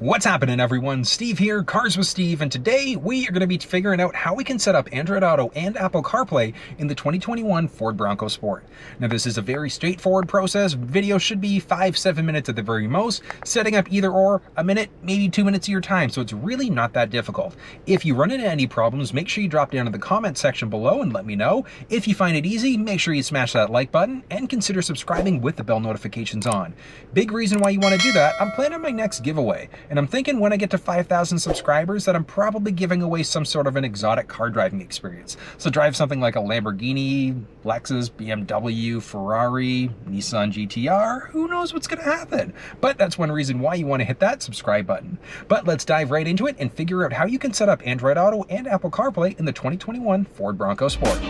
What's happening, everyone? Steve here, Cars with Steve, and today we are going to be figuring out how we can set up Android Auto and Apple CarPlay in the 2021 Ford Bronco Sport. Now, this is a very straightforward process. Video should be 5-7 minutes at the very most, setting up either or a minute, maybe 2 minutes of your time, so it's really not that difficult. If you run into any problems, make sure you drop down in the comment section below and let me know. If you find it easy, make sure you smash that like button and consider subscribing with the bell notifications on. Big reason why you want to do that, I'm planning my next giveaway. And I'm thinking when I get to 5,000 subscribers that I'm probably giving away some sort of an exotic car driving experience. So drive something like a Lamborghini, Lexus, BMW, Ferrari, Nissan GTR, who knows what's gonna happen. But that's one reason why you wanna hit that subscribe button. But let's dive right into it and figure out how you can set up Android Auto and Apple CarPlay in the 2021 Ford Bronco Sport.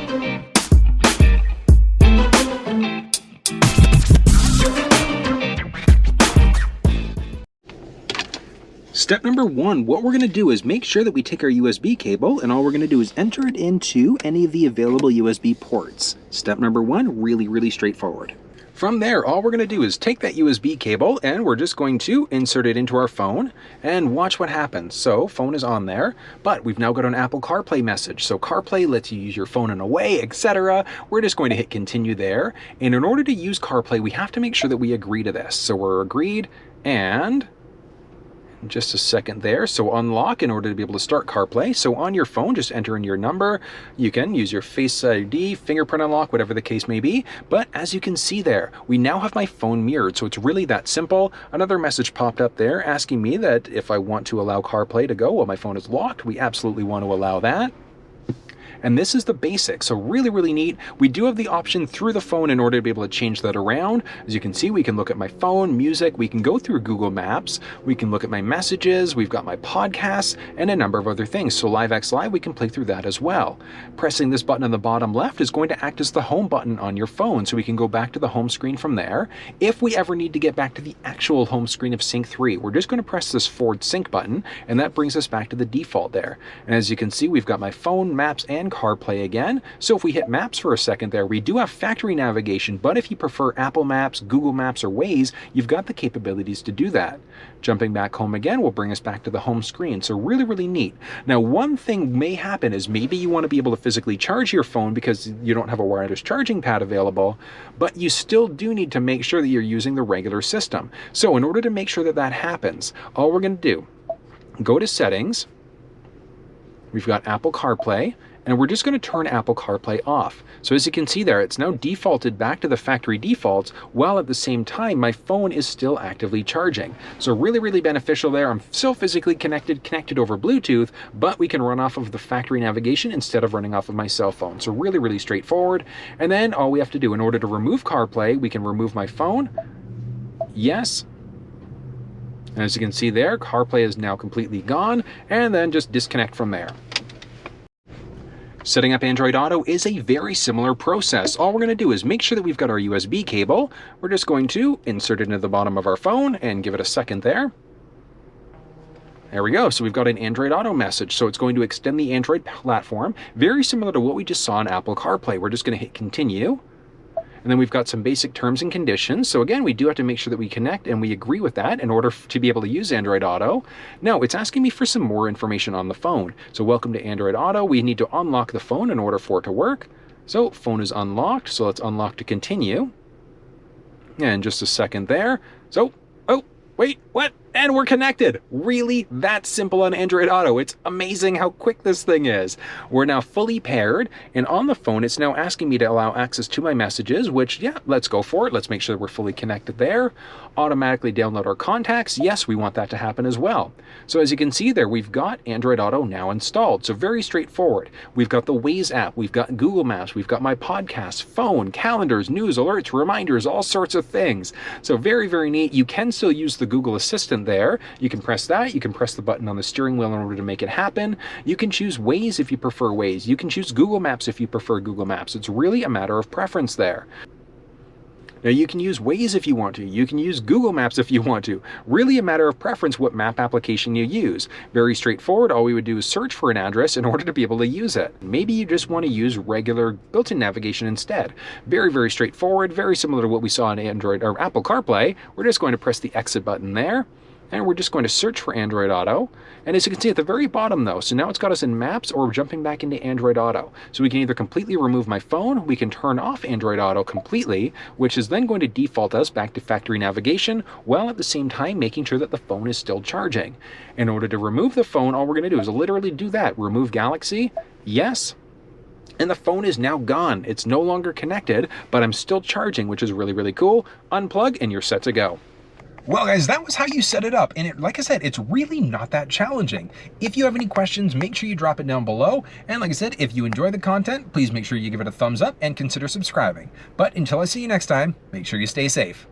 Step number one, what we're going to do is make sure that we take our USB cable, and all we're going to do is enter it into any of the available USB ports. Step number one, really straightforward. From there, all we're going to do is take that USB cable and we're just going to insert it into our phone and watch what happens. So phone is on there, but we've now got an Apple CarPlay message. So CarPlay lets you use your phone in a way, etc. We're just going to hit continue there. And in order to use CarPlay, we have to make sure that we agree to this. So we're agreed, and just a second there. So unlock in order to be able to start CarPlay. So on your phone, just enter in your number. You can use your Face ID, fingerprint unlock, whatever the case may be. But as you can see there, we now have my phone mirrored. So it's really that simple. Another message popped up there asking me that if I want to allow CarPlay to go while my phone is locked. We absolutely want to allow that. And this is the basics, so really neat. We do have the option through the phone in order to be able to change that around. As you can see, we can look at my phone, music, we can go through Google Maps, we can look at my messages, we've got my podcasts, and a number of other things. So LiveX Live, we can play through that as well. Pressing this button on the bottom left is going to act as the home button on your phone, so we can go back to the home screen from there. If we ever need to get back to the actual home screen of Sync 3, we're just going to press this forward sync button, and that brings us back to the default there. And as you can see, we've got my phone, maps, and CarPlay again. So if we hit Maps for a second there, we do have factory navigation, but if you prefer Apple Maps, Google Maps, or Waze, you've got the capabilities to do that. Jumping back home again will bring us back to the home screen. So really neat. Now, one thing may happen is maybe you want to be able to physically charge your phone because you don't have a wireless charging pad available, but you still do need to make sure that you're using the regular system. So in order to make sure that that happens, all we're going to do, go to Settings, we've got Apple CarPlay, and we're just going to turn Apple CarPlay off. So as you can see there, it's now defaulted back to the factory defaults, while at the same time my phone is still actively charging. So really beneficial there. I'm still physically connected over Bluetooth, but we can run off of the factory navigation instead of running off of my cell phone. So really straightforward. And then all we have to do in order to remove CarPlay, we can remove my phone. Yes. And as you can see there, CarPlay is now completely gone, and then just disconnect from there. Setting up Android Auto is a very similar process. All we're going to do is make sure that we've got our USB cable. We're just going to insert it into the bottom of our phone and give it a second there. There we go. So we've got an Android Auto message. So it's going to extend the Android platform, very similar to what we just saw in Apple CarPlay. We're just going to hit continue. And then we've got some basic terms and conditions. So again, we do have to make sure that we connect and we agree with that in order to be able to use Android Auto. Now, it's asking me for some more information on the phone. So welcome to Android Auto. We need to unlock the phone in order for it to work. So phone is unlocked. So let's unlock to continue. And just a second there. So, oh, wait, what? And we're connected. Really that simple on Android Auto. It's amazing how quick this thing is. We're now fully paired, and on the phone, it's now asking me to allow access to my messages, which, yeah, let's go for it. Let's make sure that we're fully connected there. Automatically download our contacts. Yes, we want that to happen as well. So as you can see there, we've got Android Auto now installed. So very straightforward. We've got the Waze app. We've got Google Maps. We've got my podcasts, phone, calendars, news, alerts, reminders, all sorts of things. So very neat. You can still use the Google Assistant there. You can press that. You can press the button on the steering wheel in order to make it happen. You can choose Waze if you prefer Waze. You can choose Google Maps if you prefer Google Maps. It's really a matter of preference there. Now you can use Waze if you want to, you can use Google Maps if you want to. Really a matter of preference what map application you use. Very straightforward, all we would do is search for an address in order to be able to use it. Maybe you just want to use regular built-in navigation instead. Very straightforward, very similar to what we saw in Android or Apple CarPlay. We're just going to press the exit button there. And we're just going to search for Android Auto. And as you can see at the very bottom though, so now it's got us in Maps, or we're jumping back into Android Auto. So we can either completely remove my phone, we can turn off Android Auto completely, which is then going to default us back to factory navigation, while at the same time making sure that the phone is still charging. In order to remove the phone, all we're going to do is literally do that. Remove Galaxy, yes, and the phone is now gone. It's no longer connected, but I'm still charging, which is really, really cool. Unplug and you're set to go. Well guys, that was how you set it up, and like I said, it's really not that challenging. If you have any questions, make sure you drop it down below, and like I said, if you enjoy the content, please make sure you give it a thumbs up and consider subscribing. But until I see you next time, make sure you stay safe.